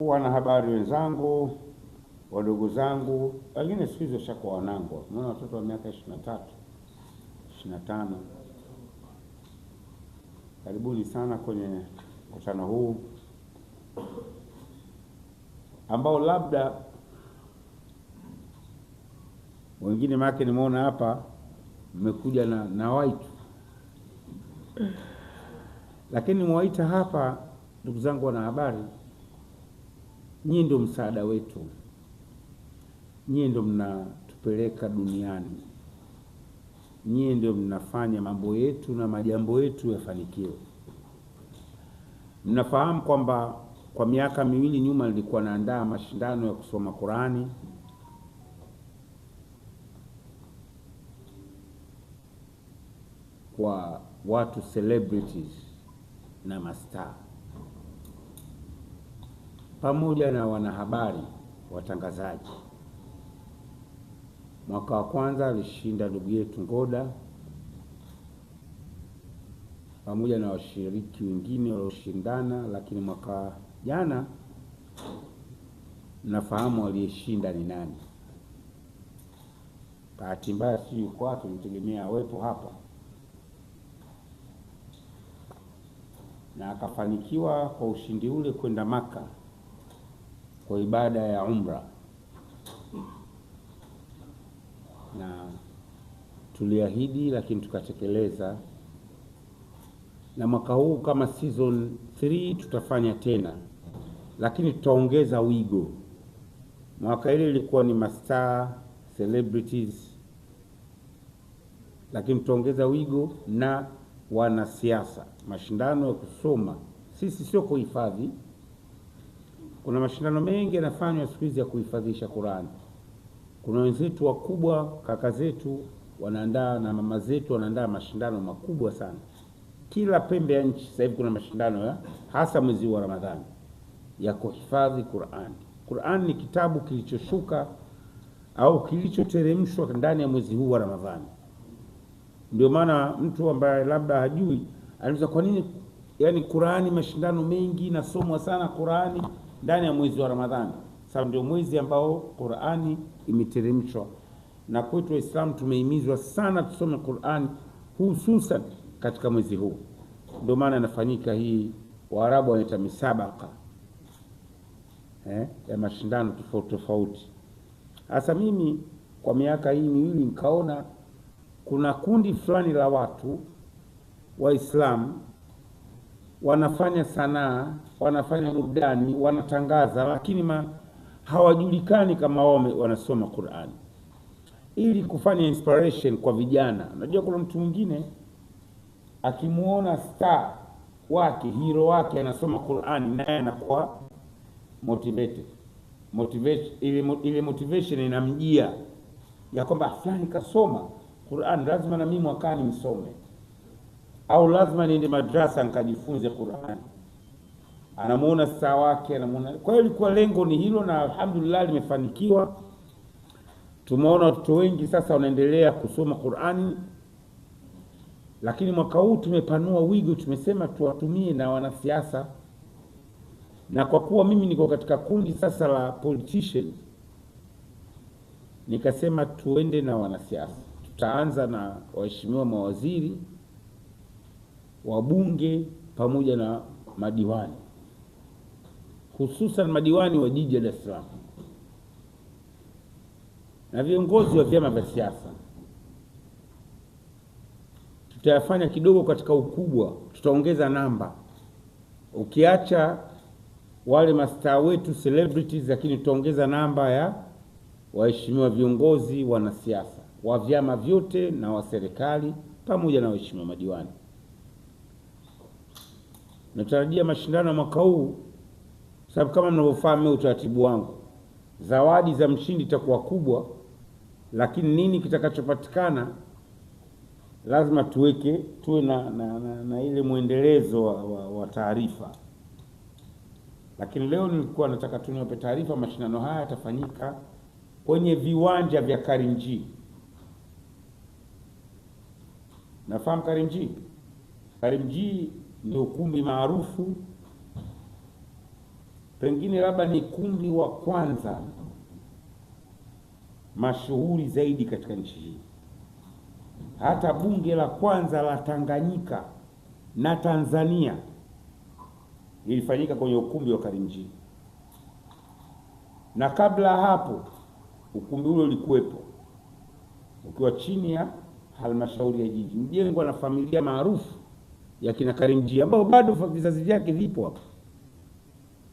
Wanahabari wenzangu, wadogo zangu, wengine siku hizo washakuwa wanangu. Naona watoto wa miaka 23, 25. Karibuni sana kwenye mkutano huu ambao labda wengine make nimeona hapa mmekuja na waitu, lakini mwaita hapa, ndugu zangu wanahabari, nyinyi ndio msaada wetu, nyinyi ndio mnatupeleka duniani, nyinyi ndio mnafanya mambo yetu na majambo yetu yafanikiwe. Mnafahamu kwamba kwa miaka miwili nyuma nilikuwa naandaa mashindano ya kusoma Qur'ani kwa watu celebrities na mastaa pamoja na wanahabari watangazaji. Mwaka wa kwanza alishinda ndugu yetu Ngoda pamoja na washiriki wengine walioshindana, lakini mwaka jana nafahamu aliyeshinda ni nani. Bahati mbaya si yuko watu nitegemea awepo hapa, na akafanikiwa kwa ushindi ule kwenda Maka kwa ibada ya umra, na tuliahidi lakini tukatekeleza. Na mwaka huu kama season 3 tutafanya tena, lakini tutaongeza wigo. Mwaka ile ilikuwa ni mastaa celebrities, lakini tutaongeza wigo na wanasiasa. Mashindano ya kusoma, sisi sio kuhifadhi. Kuna mashindano mengi yanafanywa siku hizi ya kuhifadhisha Qur'ani. Kuna wenzetu wakubwa, kaka zetu wanaandaa na mama zetu wanaandaa mashindano makubwa sana. Kila pembe ya nchi sasa hivi kuna mashindano ya hasa mwezi wa Ramadhani ya kuhifadhi Qur'ani. Qur'ani ni kitabu kilichoshuka au kilichoteremshwa ndani ya mwezi huu wa Ramadhani. Ndio maana mtu ambaye labda hajui anaweza, kwa nini yani Qur'ani mashindano mengi nasomwa sana Qur'ani ndani ya mwezi wa Ramadhani? Sababu ndio mwezi ambao Qur'ani imeteremshwa, na kwetu Waislamu tumehimizwa sana tusome Qur'ani hususan katika mwezi huu. Ndio maana inafanyika hii, Waarabu wanaita misabaka ya mashindano tofauti tofauti. Hasa mimi kwa miaka hii miwili nikaona kuna kundi fulani la watu Waislamu wanafanya sanaa, wanafanya burudani, wanatangaza, lakini hawajulikani kama wao wanasoma Qur'ani, ili kufanya inspiration kwa vijana. Unajua kuna mtu mwingine akimuona star wake, hero wake anasoma Qur'ani, naye anakuwa motivated. Ile motivation inamjia ya kwamba fulani kasoma Qur'an, lazima na mimi mwakani nisome, au lazima niende madrasa nikajifunze Qur'an. Anamuona star wake, anamuona. Kwa hiyo ilikuwa lengo ni hilo, na alhamdulillah limefanikiwa. Tumeona watoto wengi sasa wanaendelea kusoma Qur'ani, lakini mwaka huu tumepanua wigo, tumesema tuwatumie na wanasiasa. Na kwa kuwa mimi niko katika kundi sasa la politicians, nikasema tuende na wanasiasa. Tutaanza na waheshimiwa mawaziri, wabunge pamoja na madiwani, hususan madiwani wa jiji la Dar es Salaam na viongozi wa vyama vya siasa. Tutayafanya kidogo katika ukubwa, tutaongeza namba. Ukiacha wale mastaa wetu celebrities, lakini tutaongeza namba ya waheshimiwa viongozi wanasiasa wa vyama vyote na wa serikali pamoja na waheshimiwa madiwani. Natarajia mashindano ya mwaka huu, sababu kama mnavyofahamu utaratibu wangu, zawadi za mshindi itakuwa kubwa, lakini nini kitakachopatikana lazima tuwe na ile muendelezo wa taarifa. Lakini leo nilikuwa nataka tuniwape taarifa, mashindano haya yatafanyika kwenye viwanja vya Karimjee. Nafahamu Karimjee? Karimjee ni ukumbi maarufu pengine labda ni ukumbi wa kwanza mashuhuri zaidi katika nchi hii. Hata bunge la kwanza la Tanganyika na Tanzania ilifanyika kwenye ukumbi wa Karimjee, na kabla hapo ukumbi ule ulikuwepo ukiwa chini ya halmashauri ya jiji, mjengwa na familia maarufu ya kina Karimjee ambao bado vizazi vyake vipo hapo.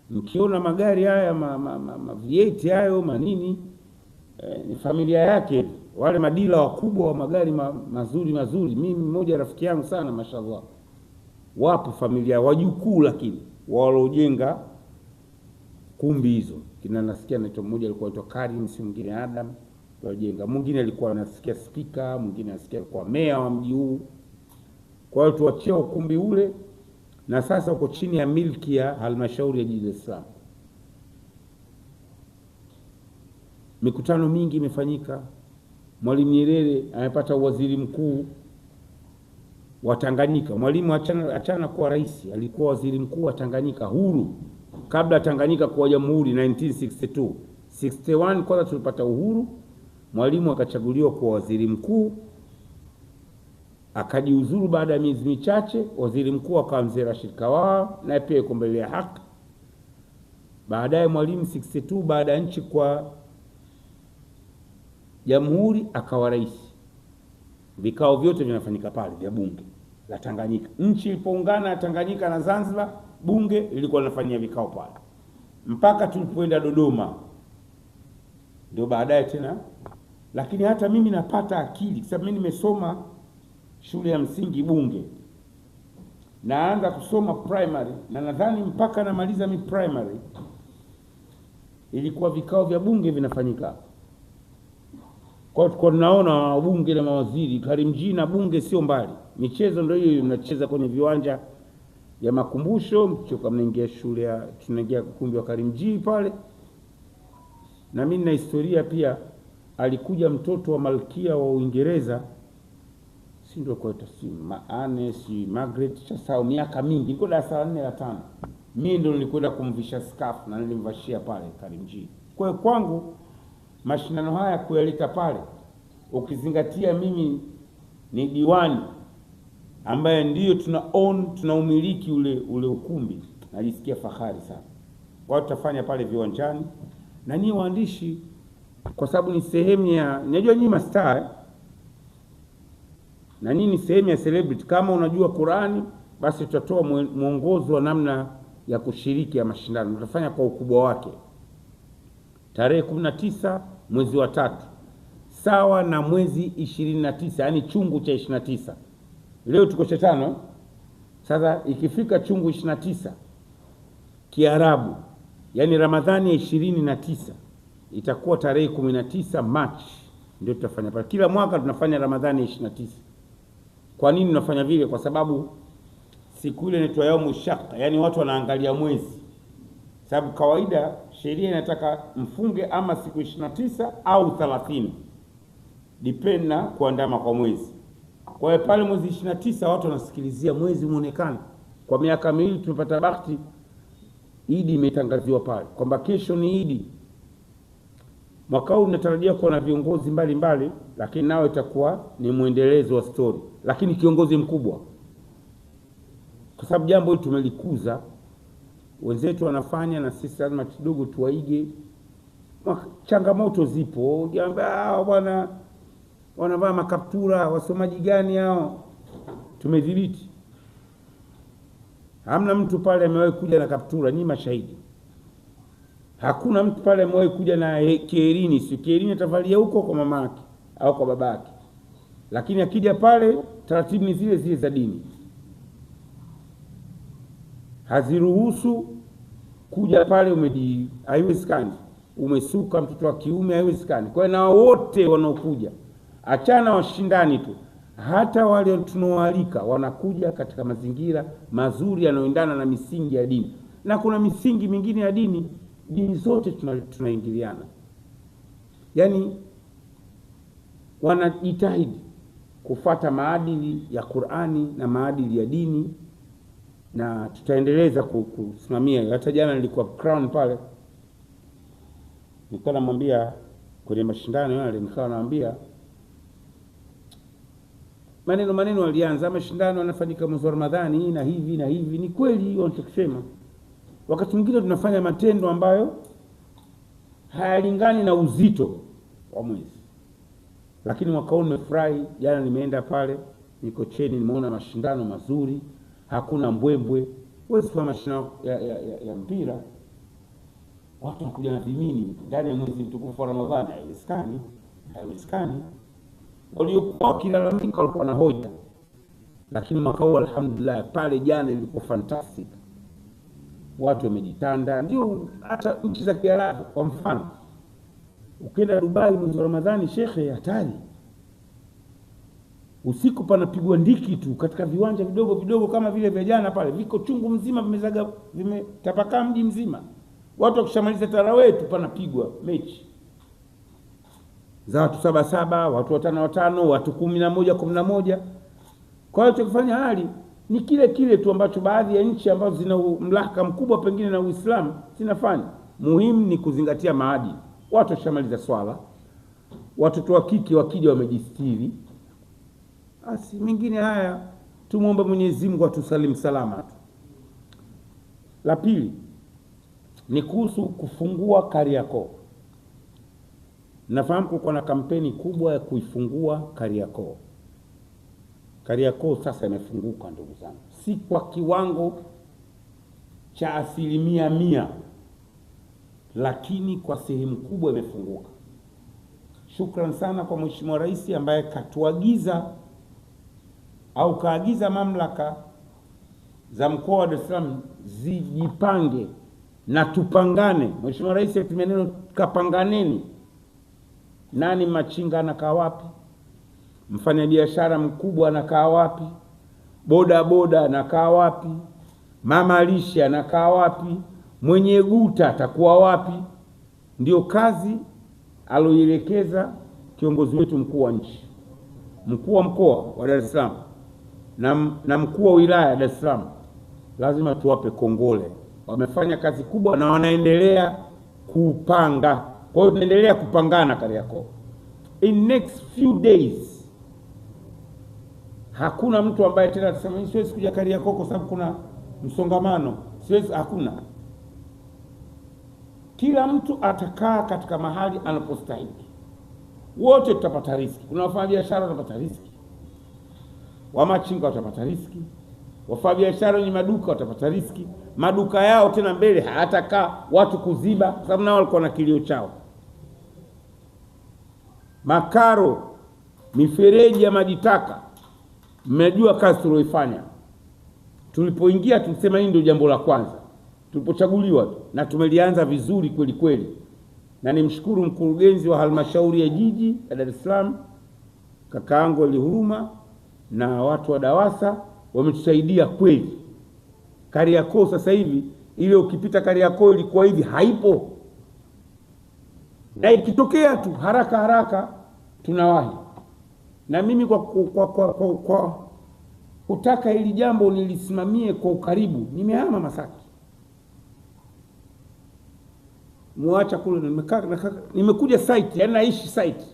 Mkiona magari haya V8 hayo manini, ni familia yake, wale madila wakubwa wa magari mazuri. Mimi mmoja rafiki yangu sana, mashallah, wapo familia wajukuu, lakini walojenga kumbi hizo kina, nasikia naitwa mmoja alikuwa anaitwa Karim, si mwingine Adam, walojenga. Mwingine alikuwa anasikia speaker, mwingine anasikia kwa meya wa mji huu. Kwa hiyo tuachia ukumbi ule, na sasa uko chini ya milki ya halmashauri ya jiji la Dar es Salaam. Mikutano mingi imefanyika. Mwalimu Nyerere amepata waziri mkuu wa Tanganyika. Mwalimu achana kuwa rais, alikuwa waziri mkuu wa Tanganyika huru kabla Tanganyika kuwa jamhuri 1962. 61 kwanza tulipata uhuru, Mwalimu akachaguliwa kuwa waziri mkuu, akajiuzuru baada ya miezi michache. Waziri mkuu akawa Mzee Rashid Kawawa, naye pia yuko mbele ya haki. Baadaye Mwalimu 62 baada ya nchi kwa jamhuri akawa rais. Vikao vyote vinafanyika pale vya bunge la Tanganyika. Nchi ilipoungana Tanganyika na Zanzibar, bunge lilikuwa linafanyia vikao pale mpaka tulipoenda Dodoma, ndio baadaye tena. Lakini hata mimi napata akili, kwa sababu mimi nimesoma shule ya msingi bunge, naanza kusoma primary, na nadhani mpaka namaliza mi primary ilikuwa vikao vya bunge vinafanyika. Kwa hiyo tulikuwa tunaona wabunge na mawaziri. Karimjee na bunge sio mbali, michezo ndio hiyo, mnacheza kwenye viwanja ya makumbusho, mkichoka mnaingia shule ya, tunaingia ukumbi wa Karimjee pale. Na mimi na historia pia, alikuja mtoto wa malkia wa Uingereza, si ndio kwa Anne, si Margaret, sasa miaka mingi, nilikuwa darasa la 4 la 5. Mimi ndio nilikwenda kumvisha scarf na nilimvashia pale Karimjee. Kwa hiyo kwangu mashindano haya kuyaleta pale, ukizingatia mimi ni diwani ambaye ndiyo tunaumiliki ule ukumbi, najisikia fahari sana. Kwa hiyo tutafanya pale viwanjani, na ni waandishi, kwa sababu ni sehemu ya, najua nyinyi mastaa na nini, sehemu ya celebrity. Kama unajua Qur'ani, basi tutatoa mwongozo wa namna ya kushiriki ya mashindano. Tutafanya kwa ukubwa wake tarehe 19 mwezi wa 3 sawa na mwezi 29, yani chungu cha 29. Leo tuko 5, sasa ikifika chungu 29 Kiarabu, yani Ramadhani ya 29, itakuwa tarehe 19 Machi, ndio tutafanya pale. Kila mwaka tunafanya Ramadhani ya 29. Kwa nini tunafanya vile? Kwa sababu siku ile inaitwa yaumu shaqqa, yani watu wanaangalia mwezi. Sababu kawaida sheria inataka mfunge ama siku 29 au 30, depend na kuandama kwa mwezi. Kwa hiyo pale mwezi 29 watu wanasikilizia mwezi muonekane. Kwa miaka miwili tumepata bahati, Idi imetangaziwa pale kwamba kesho ni Idi. Mwaka huu tunatarajia kuwa na viongozi mbalimbali, lakini nao itakuwa ni muendelezo wa story, lakini kiongozi mkubwa, kwa sababu jambo hili tumelikuza, wenzetu wanafanya na sisi lazima kidogo tuwaige. Changamoto zipo, jambo bwana wanavaa makaptura, wasomaji gani hao? Tumedhibiti. Hamna mtu pale amewahi kuja na kaptura, ni mashahidi. Hakuna mtu pale amewahi kuja na kierini, si kierini atavalia huko kwa mama yake au kwa baba yake. Lakini akija pale taratibu ni zile zile za dini. Haziruhusu kuja pale haiwezekani. Umesuka mtoto wa kiume, haiwezekani. Kwa hiyo na wote wanaokuja, achana washindani tu, hata wale tunaoalika wanakuja katika mazingira mazuri yanayoendana na misingi ya dini. Na kuna misingi mingine ya dini zote tunaingiliana. Yani wanajitahidi kufuata maadili ya Qur'ani na maadili ya dini na tutaendeleza kusimamia. Hata jana nilikuwa Crown pale, nilikuwa namwambia kwenye mashindano yale, nikawa naambia maneno alianza mashindano yanafanyika mwezi wa Ramadhani na hivi na hivi. Ni kweli wanachosema, wakati mwingine tunafanya matendo ambayo hayalingani na uzito wa mwezi, lakini mwaka huu nimefurahi. Jana nimeenda pale, niko cheni, nimeona mashindano mazuri, hakuna mbwembwe. Wewe kwa mashindano ya mpira watu wanakuja na vimini ndani ya mwezi mtukufu wa Ramadhani, haiwezekani. Waliokuwa wakilalamika walikuwa na hoja, lakini mwaka huu alhamdulillah pale jana ilikuwa fantastic. Watu wamejitanda. Ndio hata nchi za Kiarabu, kwa mfano ukienda Dubai mwezi wa Ramadhani, shekhe, hatari. Usiku panapigwa ndiki tu katika viwanja vidogo vidogo kama vile vya jana pale, viko chungu mzima vimetapakaa mji mzima. Watu wakishamaliza tarawih tu panapigwa mechi za watu 7-7, watu 5-5, watu 11-11. Kwa hiyo tukifanya hali ni kile tu ambacho baadhi ya nchi ambazo zina mlaka mkubwa pengine na Uislamu zinafanya. Muhimu ni kuzingatia maadili. Watu washamaliza swala, watoto wa kike wakija wamejistiri, basi mingine haya tumuombe Mwenyezi Mungu atusalimu salama tu. La pili ni kuhusu kufungua Kariakoo. Nafahamu kuko na kampeni kubwa ya kuifungua Kariakoo. Kariakoo sasa imefunguka ndugu zangu, si kwa kiwango cha 100%, lakini kwa sehemu kubwa imefunguka. Shukran sana kwa Mheshimiwa Rais ambaye katuagiza au kaagiza mamlaka za mkoa wa Dar es Salaam zijipange na tupangane. Mheshimiwa Rais atumia neno kapanganeni. Nani machinga anakaa wapi? Mfanyabiashara mkubwa anakaa wapi? Boda anakaa wapi? Mama lishe anakaa wapi? Mwenye guta atakuwa wapi? Ndio kazi aloielekeza kiongozi wetu mkuu wa nchi, mkuu wa mkoa wa Dar es Salaam na mkuu wa wilaya Dar es Salaam. Lazima tuwape kongole, wamefanya kazi kubwa na wanaendelea kupanga. Kwa hiyo tunaendelea kupangana Kariakoo. In next few days hakuna mtu ambaye tena atasema siwezi kuja Kariakoo kwa sababu kuna msongamano, siwezi. Hakuna. Kila mtu atakaa katika mahali anapostahili. Wote tutapata riziki. Kuna wafanyabiashara watapata riziki, wamachinga watapata riziki, wafanyabiashara wenye maduka watapata riziki. Maduka yao tena mbele hayatakaa watu kuziba, sababu nao walikuwa na kilio chao. Makaro, mifereji ya maji taka, mmejua kazi tulioifanya. Tulipoingia tulisema hii ndio jambo la kwanza tulipochaguliwa, na tumelianza vizuri kweli kweli. Na nimshukuru mkurugenzi wa halmashauri ya jiji la Dar es Salaam kakaangu Eli Huruma na watu wa DAWASA, wametusaidia kweli. Kariakoo sasa hivi, ile ukipita Kariakoo ilikuwa hivi haipo, na ikitokea tu haraka tunawahi. Na mimi kwa kutaka hili jambo nilisimamie kwa ukaribu, nimehama Masaki, muacha kule, nimekuja site, yani naishi site.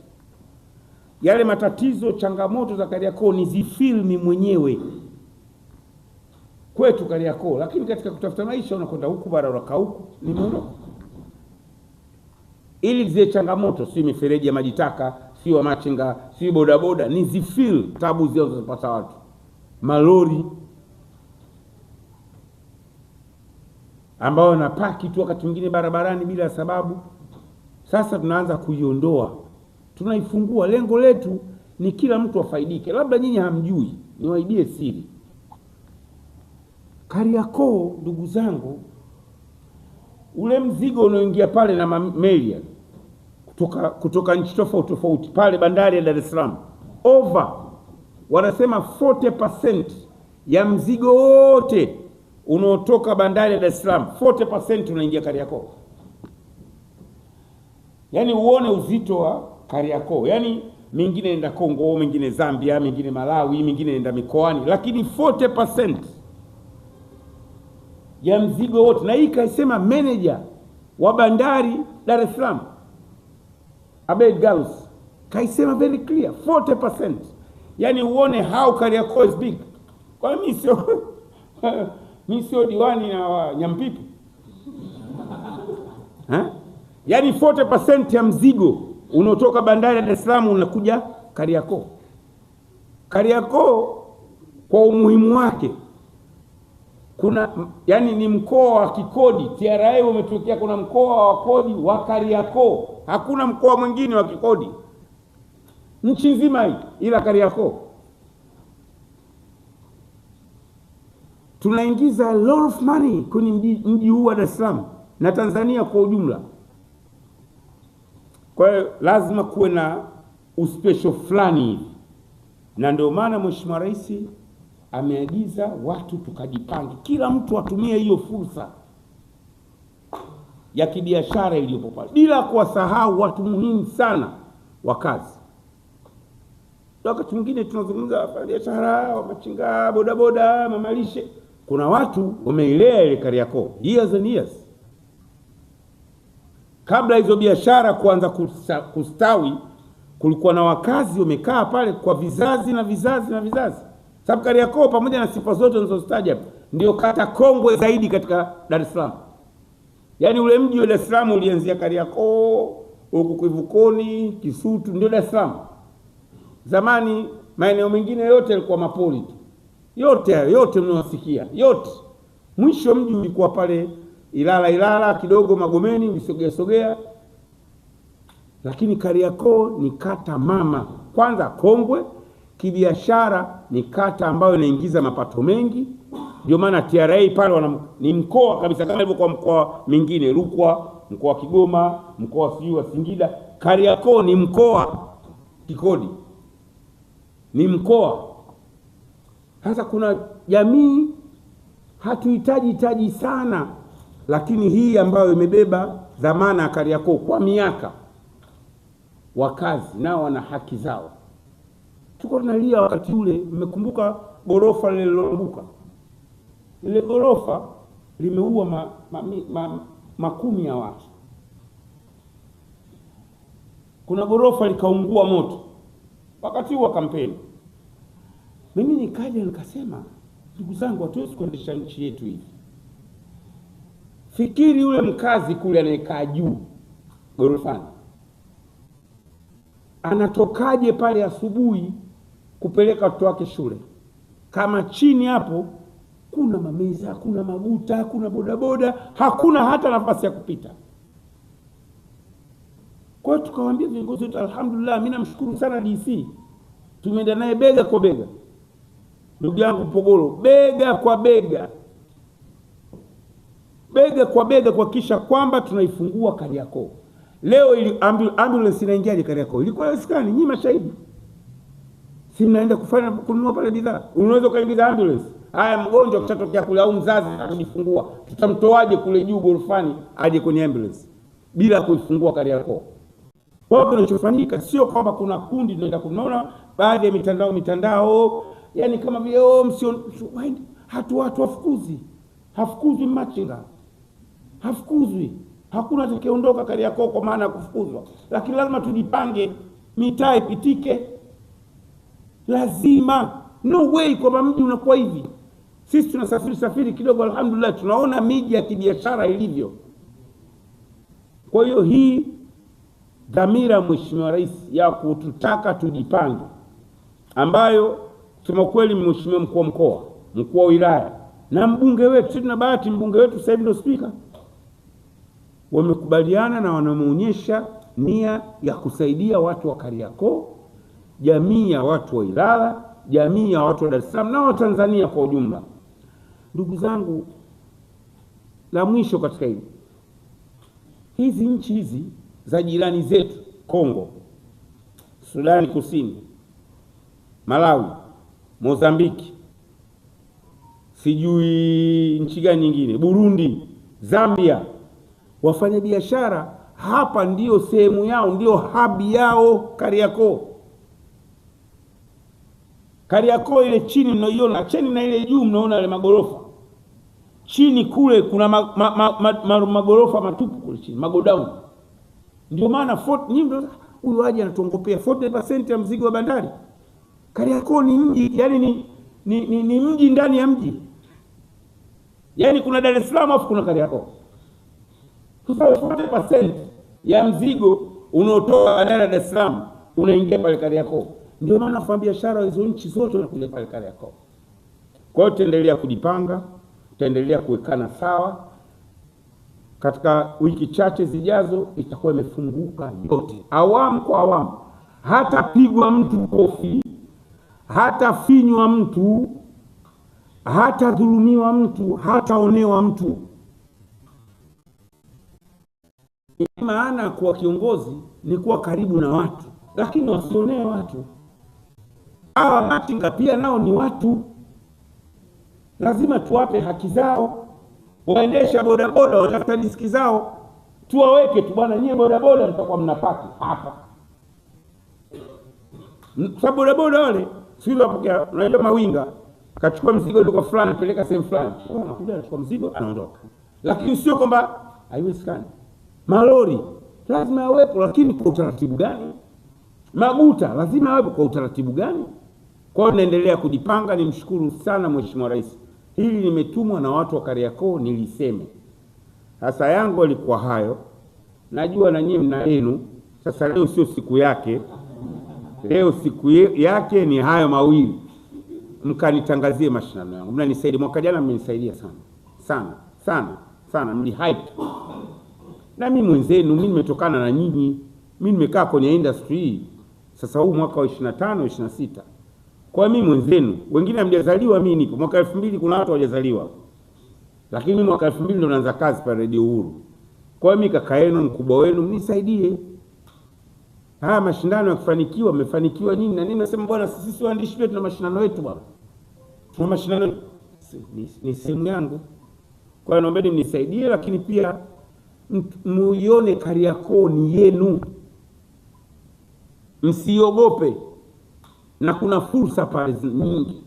Yale matatizo, changamoto za Kariakoo nizifilmi mwenyewe kwetu Kariakoo, lakini katika kutafuta maisha unakwenda huku bara unakaa huku, nimeondoka. Ili zile changamoto, si mifereji ya maji taka, si wa machinga, si bodaboda, nizifil tabu zao zinazopata watu. Malori ambao wanapaki tu wakati mwingine barabarani bila sababu, sasa tunaanza kuiondoa, tunaifungua. Lengo letu ni kila mtu afaidike. Labda nyinyi hamjui, niwaibie siri. Kariakoo ndugu zangu, ule mzigo unaoingia pale na meli kutoka nchi tofauti pale bandari ya Dar es Salaam, wanasema 40% ya mzigo wote unaotoka bandari ya Dar es Salaam, 40% unaingia Kariakoo. Yani uone uzito wa Kariakoo. Yani mingine inaenda Kongo, mingine Zambia, mingine Malawi, mingine inaenda mikoani, lakini 40% ya mzigo wote, na hii kaisema manager wa bandari Dar es Salaam Abeid Galus, kaisema very clear 40%. Yani uone how Kariakoo is big. Kwa mimi sio mimi sio diwani na Nyampipi. Yani 40% ya mzigo unaotoka bandari ya Dar es Salaam unakuja Kariakoo. Kariakoo kwa umuhimu wake, yani ni mkoa wa kikodi. TRA umetokea, kuna mkoa wa kodi wa Kariakoo, hakuna mkoa mwingine wa kikodi nchi nzima hii ila Kariakoo. Tunaingiza a lot of money kwenye mji huu wa Dar es Salaam na Tanzania kwa ujumla. Kwa hiyo lazima kuwe na uspecial fulani, na ndio maana Mheshimiwa Rais ameagiza watu tukajipange, kila mtu atumie hiyo fursa ya kibiashara iliyopo pale, bila kuwasahau watu muhimu sana wa kazi. Wakati mwingine tunazungumza biashara, wamachinga, bodaboda, mamalishe, kuna watu wameilea ile Kariakoo years and years. Kabla hizo biashara kuanza kustawi, kulikuwa na wakazi wamekaa pale kwa vizazi na vizazi na vizazi. Sababu Kariakoo pamoja na sifa zote nilizostaja ndio kata kongwe zaidi katika Dar es Salaam. Yaani ule mji wa Dar es Salaam ulianzia Kariakoo, huko Kivukoni, Kisutu, ndio Dar es Salaam. Zamani maeneo mengine yote yalikuwa mapoli tu. Yote mnawasikia, yote. Mwisho mji ulikuwa pale Ilala kidogo Magomeni ulisogea. Lakini Kariakoo ni kata mama. Kwanza kongwe, kibiashara ni kata ambayo inaingiza mapato mengi. Ndio maana TRA pale ni mkoa kabisa kama ilivyo kwa mkoa mingine, Rukwa, mkoa wa Kigoma, mkoa wa Singida. Kariakoo ni mkoa kikodi. Ni mkoa. Sasa kuna jamii hatuhitaji sana, lakini hii ambayo imebeba dhamana ya Kariakoo kwa miaka, wakazi nao wana haki zao. Tuko tunalia wakati ule, mmekumbuka gorofa lililoanguka. Ile gorofa limeua makumi ya watu. Kuna gorofa likaungua moto wakati wa kampeni. Mimi nikaja nikasema, ndugu zangu, hatuwezi kuendesha nchi yetu hivi. Fikiri yule mkazi kule anayekaa juu gorofani, anatokaje pale asubuhi kupeleka watoto wake shule, kama chini hapo kuna mameza, kuna maguta, kuna bodaboda, hakuna hata nafasi ya kupita. Kwa hiyo tukawaambia viongozi wetu, alhamdulillah, mimi namshukuru sana DC, tumeenda naye bega kwa bega. Ndugu yangu Pogolo, bega kwa bega kuhakikisha kwamba tunaifungua Kariakoo. Leo ili ambulance inaingiaje Kariakoo? Ilikuwa haiwezekani, nyinyi mashahidi. Si mnaenda kununua pale bidhaa, unaweza kaingiza ambulance. Haya, mgonjwa kutatokea kule au mzazi akijifungua, tutamtoaje kule juu gorofani aje kwenye ambulance bila kuifungua Kariakoo? Kwa hiyo kinachofanyika sio kwamba kuna kundi tunaenda kunaona baadhi ya mitandao yani kama vile watu hafukuzwi machinga, hafukuzwi, hakuna atakayeondoka Kariakoo kwa maana ya kufukuzwa. Lakini lazima tujipange, mitaa ipitike, lazima. No way kwamba mji unakuwa hivi. Sisi tunasafiri kidogo, alhamdulillah, tunaona miji ya kibiashara ilivyo. Kwa hiyo hii dhamira Mheshimiwa Rais ya kututaka tujipange, ambayo kusema kweli Mheshimiwa mkuu wa mkoa, mkuu wa wilaya na mbunge wetu, sisi tuna bahati, mbunge wetu sasa hivi ndio spika, wamekubaliana na wanamuonyesha nia ya kusaidia watu wa Kariakoo, jamii ya watu wa Ilala, jamii ya watu wa Dar es Salaam na wa Tanzania kwa ujumla. Ndugu zangu, la mwisho katika hili, hizi nchi hizi za jirani zetu, Kongo, Sudani Kusini, Malawi, Mozambiki, sijui nchi gani nyingine, Burundi, Zambia, wafanya biashara hapa ndio sehemu yao, ndio hub yao Kariakoo. Kariakoo ile chini mnaiona, chini na ile juu mnaona ile magorofa. chini kule kuna magorofa matupu kule chini, magodown. Ndio maana nyinyi huyu aje anatuongopea 40% ya mzigo wa bandari. Kariakoo ni mji, yani ni mji ndani ya mji. Yani kuna Dar es Salaam afu kuna Kariakoo. Sasa 40% ya mzigo unaotoka bandari ya Dar es Salaam unaingia pale Kariakoo. Ndio maana wafanyabiashara wa hizo nchi zote wanakuja pale Kariakoo. Kwa hiyo tutaendelea kujipanga, tutaendelea kuwekana sawa. Katika wiki chache zijazo itakuwa imefunguka yote, awamu kwa awamu. Hata pigwa mtu kofi, hata finywa mtu, hata dhulumiwa mtu, hata onewa mtu. Maana kuwa kiongozi ni kuwa karibu na watu, lakini wasionee watu. Hawa machinga pia nao ni watu, lazima tuwape haki zao. Waendesha bodaboda watafuta riziki zao, tuwaweke tu bwana, nyie bodaboda mtakuwa mnapaki hapa. Sababu bodaboda wale sio wapokea, unajua mawinga kachukua mzigo duka fulani peleka sehemu fulani, anakuja anachukua mzigo anaondoka. Lakini sio kwamba haiwezekani. Malori lazima yawepo, lakini kwa utaratibu gani? Maguta lazima yawepo kwa utaratibu gani? Kwa hiyo naendelea kujipanga. Nimshukuru sana Mheshimiwa Rais. Hili nimetumwa na watu wa Kariakoo niliseme. Sasa yangu alikuwa hayo. Najua na nyinyi mna yenu. Sasa leo sio siku yake. Leo siku yake ni hayo mawili. Mkanitangazie mashindano yangu. Mnanisaidia. Mwaka jana mmenisaidia sana. Sana, sana, sana. Mlihype. Na mimi mwenzenu, mimi nimetokana na nyinyi. Mimi nimekaa kwenye industry. Sasa huu mwaka wa 25, 26. Kwa mimi mwenzenu, wengine hamjazaliwa, mimi nipo. Mwaka 2000 kuna watu hawajazaliwa. Lakini mimi mwaka 2000 ndo naanza kazi pale Radio Uhuru. Kwa mimi kaka yenu, mkubwa wenu, mnisaidie. Haya mashindano yakifanikiwa, mmefanikiwa nini na nini, nasema bwana sisi waandishi wetu na mashindano yetu bwana. Tuna mashindano ni sehemu yangu. Kwa hiyo naombeni mnisaidie, lakini pia muione Kariakoo ni yenu. Msiogope. Na kuna fursa pale nyingi.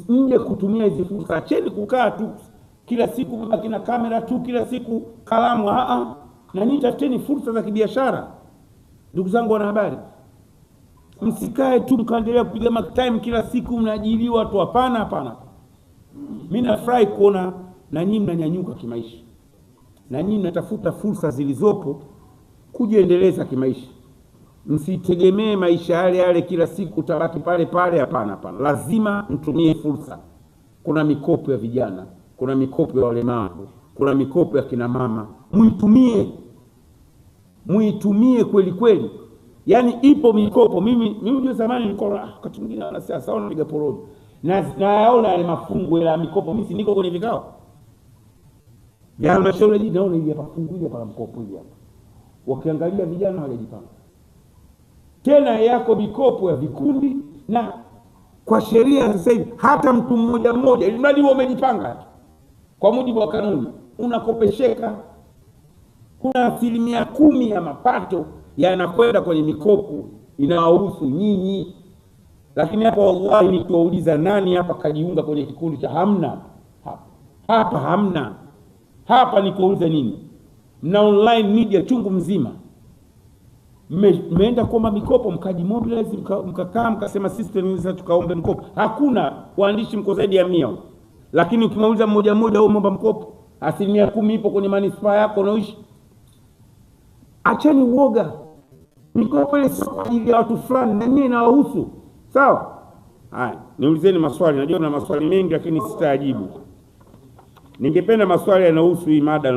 Mje kutumia hizi fursa. Acheni kukaa tu kila siku baki na kamera tu, kila siku kalamu. Na nyinyi tafuteni fursa za kibiashara. Ndugu zangu wana habari. Msikae tu mkaendelea kupiga mark time kila siku mnaajiriwa tu. Hapana, hapana. Mimi nafurahi kuona na nyinyi mnanyanyuka kimaisha. Na nyinyi mnatafuta fursa zilizopo kujiendeleza kimaisha. Msitegemee maisha yale kila siku tabaki pale pale. Hapana, hapana. Lazima mtumie fursa. Kuna mikopo ya vijana, kuna mikopo ya walemavu, kuna mikopo ya kina mama. Muitumie kweli kweli. Yaani ipo mikopo. Mimi ndio zamani nilikuwa wakati mwingine wanasiasa wanapiga porojo. Na yaona yale mafungu ya mikopo. Mimi si niko kwenye vikao. Ya halmashauri naona ile hapa fungu ile hapa mkopo ile hapa. Wakiangalia vijana hawajajipanga. Tena yako mikopo ya vikundi, na kwa sheria sasa hivi hata mtu mmoja ili mradi umejipanga kwa mujibu wa kanuni unakopesheka. Kuna 10% ya mapato yanakwenda kwenye mikopo inawahusu nyinyi. Lakini hapa wallahi nikiwauliza nani hapa kajiunga kwenye kikundi cha hamna? Hapa hamna. Hapa nikiwauliza nini? Mna online media chungu mzima. Mmeenda kuomba mikopo mkajimobilize mkakaa mkasema sisi tunaweza tukaombe mkopo. Hakuna. Waandishi mko zaidi ya 100. Lakini ukimauliza mmoja au muomba mkopo 10% ipo kwenye manispaa yako unaoishi. Acheni uoga. Mikopo ile sio kwa ajili ya watu fulani na nyinyi inawahusu. Sawa? Haya, niulizeni maswali. Najua na maswali mengi lakini sitajibu. Ningependa maswali yanayohusu hii mada.